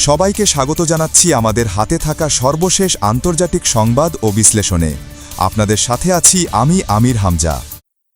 সবাইকে স্বাগত জানাচ্ছি আমাদের হাতে থাকা সর্বশেষ আন্তর্জাতিক সংবাদ ও বিশ্লেষণে। আপনাদের সাথে আছি আমি আমির হামজা।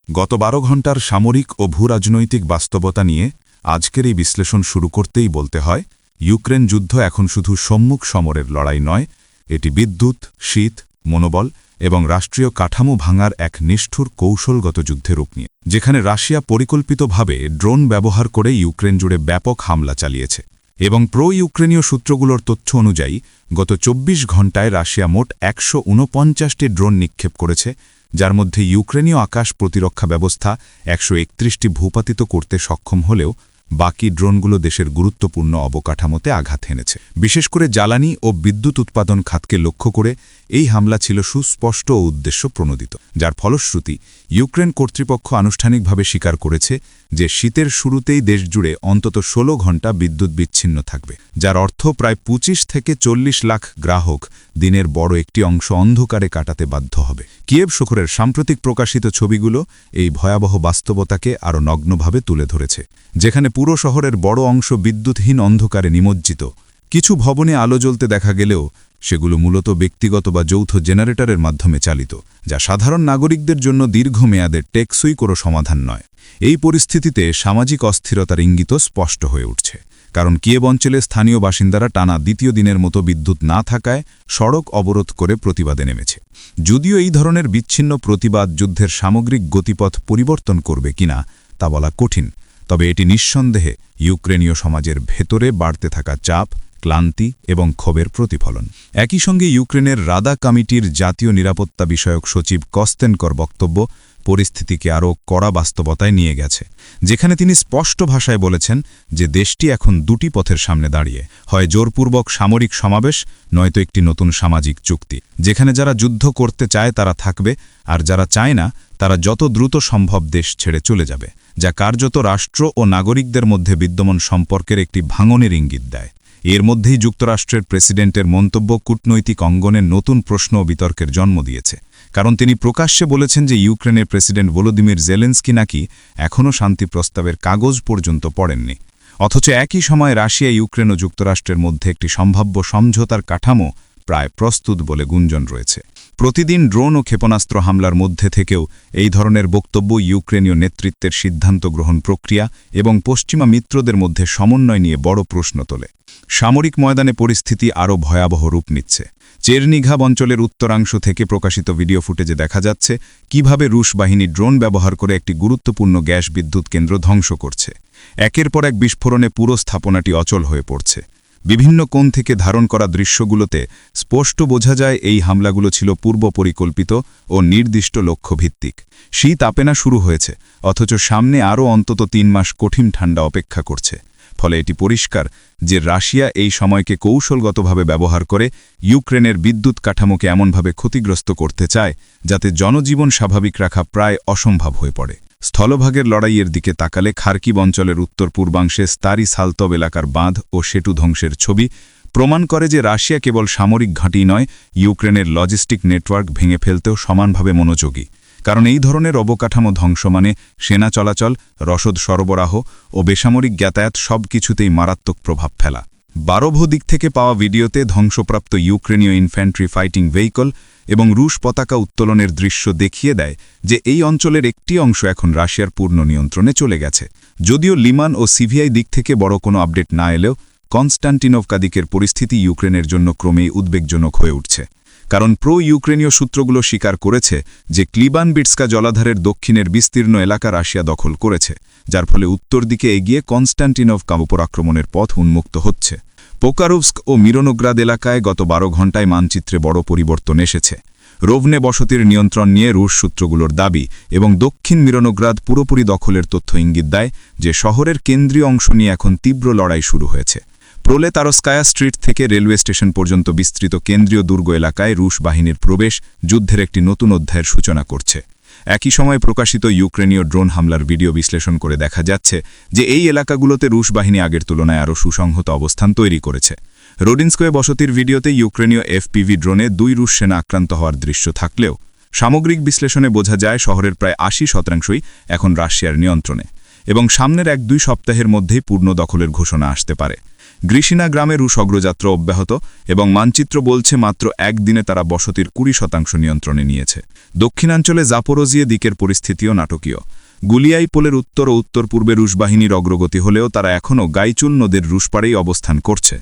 গত 12 ঘণ্টার সামরিক ও ভূরাজনৈতিক বাস্তবতা নিয়ে আজকের এই বিশ্লেষণ শুরু করতেই বলতে হয়, ইউক্রেন যুদ্ধ এখন শুধু সম্মুখ সমরের লড়াই নয়, এটি বিদ্যুৎ, শীত, মনোবল এবং রাষ্ট্রীয় কাঠামো ভাঙার এক নিষ্ঠুর কৌশলগত যুদ্ধের রূপ নিয়ে, যেখানে রাশিয়া পরিকল্পিতভাবে ড্রোন ব্যবহার করে ইউক্রেন জুড়ে ব্যাপক হামলা চালিয়েছে। এবং ইউক্রেনীয় সূত্রগুলোর তথ্য অনুযায়ী গত 24 ঘণ্টায় রাশিয়া মোট 149টি ড্রোন নিক্ষেপ করেছে, যার মধ্যে ইউক্রেনীয় আকাশ প্রতিরক্ষা ব্যবস্থা 131টি ভূপাতিত করতে সক্ষম হলেও বাকি ড্রোনগুলো দেশের গুরুত্বপূর্ণ অবকাঠামোতে আঘাত হেনেছে। বিশেষ করে জ্বালানি ও বিদ্যুৎ উৎপাদন খাতকে লক্ষ্য করে এই হামলা ছিল সুস্পষ্ট ও উদ্দেশ্য প্রণোদিত, যার ফলশ্রুতি ইউক্রেন কর্তৃপক্ষ আনুষ্ঠানিকভাবে স্বীকার করেছে যে শীতের শুরুতেই দেশজুড়ে অন্তত 16 ঘণ্টা বিদ্যুৎ বিচ্ছিন্ন থাকবে, যার অর্থ প্রায় 25 থেকে 40 লাখ গ্রাহক দিনের বড় একটি অংশ অন্ধকারে কাটাতে বাধ্য হবে। কিয়েভ শহরের সাম্প্রতিক প্রকাশিত ছবিগুলো এই ভয়াবহ বাস্তবতাকে আরও নগ্নভাবে তুলে ধরেছে, যেখানে পুরো শহরের বড় অংশ বিদ্যুৎহীন অন্ধকারে নিমজ্জিত। কিছু ভবনে আলো জ্বলতে দেখা গেলেও সেগুলো মূলত ব্যক্তিগত বা যৌথ জেনারেটরের মাধ্যমে চালিত, যা সাধারণ নাগরিকদের জন্য দীর্ঘমেয়াদের টেকসই কোনো সমাধান নয়। এই পরিস্থিতিতে সামাজিক অস্থিরতার ইঙ্গিত স্পষ্ট হয়ে উঠছে, কারণ কিয়েভ অঞ্চলে স্থানীয় বাসিন্দারা টানা দ্বিতীয় দিনের মতো বিদ্যুৎ না থাকায় সড়ক অবরোধ করে প্রতিবাদে নেমেছে। যদিও এই ধরনের বিচ্ছিন্ন প্রতিবাদ যুদ্ধের সামগ্রিক গতিপথ পরিবর্তন করবে কিনা তা বলা কঠিন, তবে এটি নিঃসন্দেহে ইউক্রেনীয় সমাজের ভেতরে বাড়তে থাকা চাপ, ক্লান্তি এবং ক্ষোভের প্রতিফলন। একই সঙ্গে ইউক্রেনের রাদা কমিটির জাতীয় নিরাপত্তা বিষয়ক সচিব কস্তেনকর বক্তব্য পরিস্থিতিকে আরও কড়া বাস্তবতায় নিয়ে গেছে, যেখানে তিনি স্পষ্ট ভাষায় বলেছেন যে দেশটি এখন দুটি পথের সামনে দাঁড়িয়ে, হয় জোরপূর্বক সামরিক সমাবেশ, নয়তো একটি নতুন সামাজিক চুক্তি, যেখানে যারা যুদ্ধ করতে চায় তারা থাকবে আর যারা চায় না তারা যত দ্রুত সম্ভব দেশ ছেড়ে চলে যাবে, যা কার্যত রাষ্ট্র ও নাগরিকদের মধ্যে বিদ্যমান সম্পর্কের একটি ভাঙনের ইঙ্গিত দেয়। এর মধ্যেই যুক্তরাষ্ট্রের প্রেসিডেন্টের মন্তব্য কূটনৈতিক অঙ্গনে নতুন প্রশ্ন ও বিতর্কের জন্ম দিয়েছে, কারণ তিনি প্রকাশ্যে বলেছেন যে ইউক্রেনের প্রেসিডেন্ট ভলোদিমির জেলেনস্কি নাকি এখনও শান্তি প্রস্তাবের কাগজ পর্যন্ত পড়েননি। অথচ একই সময় রাশিয়া, ইউক্রেন ও যুক্তরাষ্ট্রের মধ্যে একটি সম্ভাব্য সমঝোতার কাঠামো প্রায় প্রস্তুত বলে গুঞ্জন রয়েছে। প্রতিদিন ড্রোন ও ক্ষেপণাস্ত্র হামলার মধ্যে থেকেও এই ধরনের বক্তব্য ইউক্রেনীয় নেতৃত্বের সিদ্ধান্ত গ্রহণ প্রক্রিয়া এবং পশ্চিমা মিত্রদের মধ্যে সমন্বয় নিয়ে বড় প্রশ্ন তোলে। সামরিক ময়দানে পরিস্থিতি আরও ভয়াবহ রূপ নিচ্ছে। চেরনিঘাব অঞ্চলের উত্তরাংশ থেকে প্রকাশিত ভিডিও ফুটেজে দেখা যাচ্ছে কিভাবে রুশ বাহিনী ড্রোন ব্যবহার করে একটি গুরুত্বপূর্ণ গ্যাস বিদ্যুৎ কেন্দ্র ধ্বংস করছে। একের পর এক বিস্ফোরণে পুরো স্থাপনাটি অচল হয়ে পড়ছে। বিভিন্ন কোণ থেকে ধারণ করা দৃশ্যগুলোতে স্পষ্ট বোঝা যায় এই হামলাগুলো ছিল পূর্ব পরিকল্পিত ও নির্দিষ্ট লক্ষ্যভিত্তিক। শীত আপেনা শুরু হয়েছে, অথচ সামনে আরও অন্তত 3 মাস কঠিন ঠান্ডা অপেক্ষা করছে। ফলে এটি পরিষ্কার যে রাশিয়া এই সময়কে কৌশলগতভাবে ব্যবহার করে ইউক্রেনের বিদ্যুৎ কাঠামোকে এমনভাবে ক্ষতিগ্রস্ত করতে চায় যাতে জনজীবন স্বাভাবিক রাখা প্রায় অসম্ভব হয়ে পড়ে। স্থলভাগের লড়াইয়ের দিকে তাকালে খার্কিভ অঞ্চলের উত্তর পূর্বাংশে স্তারি সালতব এলাকার বাঁধ ও সেতু ধ্বংসের ছবি প্রমাণ করে যে রাশিয়া কেবল সামরিক ঘাঁটি নয়, ইউক্রেনের লজিস্টিক নেটওয়ার্ক ভেঙে ফেলতেও সমানভাবে মনোযোগী। কারণ এই ধরনের অবকাঠামো ধ্বংস মানে সেনা চলাচল, রসদ সরবরাহ ও বেসামরিক যাতায়াত সবকিছুতেই মারাত্মক প্রভাব ফেলা। বারোভো দিক থেকে পাওয়া ভিডিওতে ধ্বংসপ্রাপ্ত ইউক্রেনীয় ইনফ্যান্ট্রি ফাইটিং ভেহিকল এবং রুশ পতাকা উত্তোলনের দৃশ্য দেখিয়ে দেয় যে এই অঞ্চলের একটি অংশ এখন রাশিয়ার পূর্ণ নিয়ন্ত্রণে চলে গেছে। যদিও লিমান ও সিভিআই দিক থেকে বড় কোনো আপডেট না এলেও কনস্টান্টিনোভকা দিকের পরিস্থিতি ইউক্রেনের জন্য ক্রমেই উদ্বেগজনক হয়ে উঠছে, কারণ ইউক্রেনীয় সূত্রগুলো স্বীকার করেছে যে ক্লিবানবিটস্কা জলাধারের দক্ষিণের বিস্তীর্ণ এলাকা রাশিয়া দখল করেছে, যার ফলে উত্তর দিকে এগিয়ে কনস্টান্টিনোভকা উপর আক্রমণের পথ উন্মুক্ত হচ্ছে। পোকারোভস্ক ও মিরনোগ্রাদ এলাকায় গত 12 ঘণ্টায় মানচিত্রে বড় পরিবর্তন এসেছে। রোভনে বসতির নিয়ন্ত্রণ নিয়ে রুশ সূত্রগুলোর দাবি এবং দক্ষিণ মিরনোগ্রাদ পুরোপুরি দখলের তথ্য ইঙ্গিত দেয় যে শহরের কেন্দ্রীয় অংশ নিয়ে এখন তীব্র লড়াই শুরু হয়েছে। প্রোলেতারস্কায়া স্ট্রিট থেকে রেলওয়ে স্টেশন পর্যন্ত বিস্তৃত কেন্দ্রীয় দুর্গ এলাকায় রুশ বাহিনীর প্রবেশ যুদ্ধের একটি নতুন অধ্যায়ের সূচনা করছে। একই সময় প্রকাশিত ইউক্রেনীয় ড্রোন হামলার ভিডিও বিশ্লেষণ করে দেখা যাচ্ছে যে এই এলাকাগুলোতে রুশ বাহিনী আগের তুলনায় আরও সুসংহত অবস্থান তৈরি করেছে। রোডিনস্কয়ে বসতির ভিডিওতে ইউক্রেনীয় এফপিভি ড্রোনে 2 রুশ সেনা আক্রান্ত হওয়ার দৃশ্য থাকলেও সামগ্রিক বিশ্লেষণে বোঝা যায় শহরের প্রায় 80% এখন রাশিয়ার নিয়ন্ত্রণে। এবং সামনের 1-2 সপ্তাহের মধ্যেই পূর্ণ দখলের ঘোষণা আসতে পারে। গ্রিসিনা গ্রামে রুশ অগ্রযাত্রা অব্যাহত এবং মানচিত্র বলছে মাত্র একদিনে তারা বসতির 20% নিয়ন্ত্রণে নিয়েছে। দক্ষিণাঞ্চলে জাপোরোজিয়ে দিকের পরিস্থিতিও নাটকীয়। গুলিয়াইপোলের উত্তর ও উত্তর পূর্বে রুশ বাহিনীর অগ্রগতি হলেও তারা এখনও গাইচুল নদের রুশ পাড়েই অবস্থান করছে।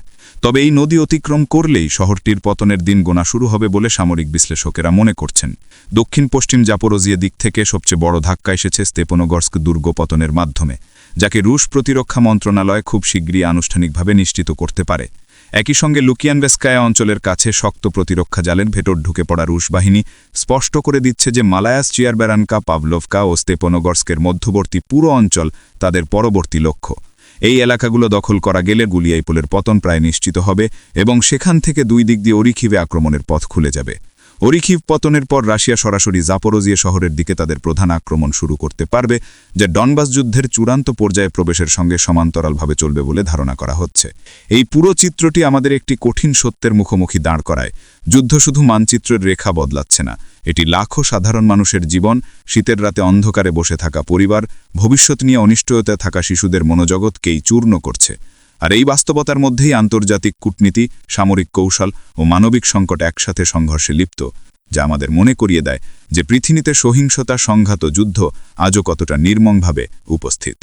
তবে এই নদী অতিক্রম করলেই শহরটির পতনের দিন গোনা শুরু হবে বলে সামরিক বিশ্লেষকেরা মনে করছেন। দক্ষিণ পশ্চিম জাপোরোজিয়ে দিক থেকে সবচেয়ে বড় ধাক্কা এসেছে স্তেপনোগর্স্ক দুর্গ পতনের মাধ্যমে, যাকে রুশ প্রতিরক্ষা মন্ত্রণালয় খুব শীঘ্রই আনুষ্ঠানিকভাবে নিশ্চিত করতে পারে। একই সঙ্গে লুকিয়ানভেস্কায়া অঞ্চলের কাছে শক্ত প্রতিরক্ষা জালের ভেতর ঢুকে পড়া রুশ বাহিনী স্পষ্ট করে দিচ্ছে যে মালায়াস, চিয়ারবেরানকা, পাভলোভকা ও স্তেপনোগর্স্কের মধ্যবর্তী পুরো অঞ্চল তাদের পরবর্তী লক্ষ্য। এই এলাকাগুলো দখল করা গেলে গুলিয়াইপোলের পতন প্রায় নিশ্চিত হবে এবং সেখান থেকে 2 দিক দিয়ে ওরিখিভে আক্রমণের পথ খুলে যাবে। ওরিখিভ পতনের পর রাশিয়া সরাসরি জাপোরোজিয়ে শহরের দিকে তাদের প্রধান আক্রমণ শুরু করতে পারবে, যা ডনবাস যুদ্ধের চূড়ান্ত পর্যায়ে প্রবেশের সঙ্গে সমান্তরালভাবে চলবে বলে ধারণা করা হচ্ছে। এই পুরো চিত্রটি আমাদের একটি কঠিন সত্যের মুখোমুখি দাঁড় করায়। যুদ্ধ শুধু মানচিত্রের রেখা বদলাচ্ছে না, এটি লাখো সাধারণ মানুষের জীবন, শীতের রাতে অন্ধকারে বসে থাকা পরিবার, ভবিষ্যৎ নিয়ে অনিশ্চয়তায় থাকা শিশুদের মনোজগৎকেই চূর্ণ করছে। আর এই বাস্তবতার মধ্যেই আন্তর্জাতিক কূটনীতি, সামরিক কৌশল ও মানবিক সংকট একসাথে সংঘর্ষে লিপ্ত, যা আমাদের মনে করিয়ে দেয় যে পৃথিবীতে সহিংসতা, সংঘাত ও যুদ্ধ আজও কতটা নির্মমভাবে উপস্থিত।